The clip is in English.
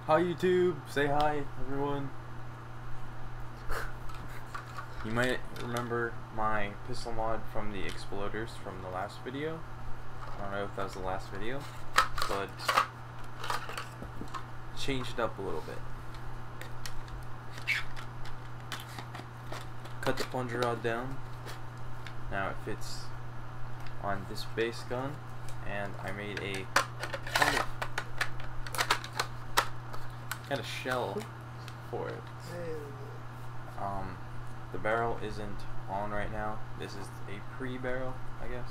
Hi YouTube, say hi everyone. You might remember my pistol mod from the Xploders from the last video. I don't know if that was the last video, but changed it up a little bit. Cut the plunger rod down. Now it fits on this base gun, and I made a kind of shell for it. The barrel isn't on right now. This is a pre-barrel, I guess.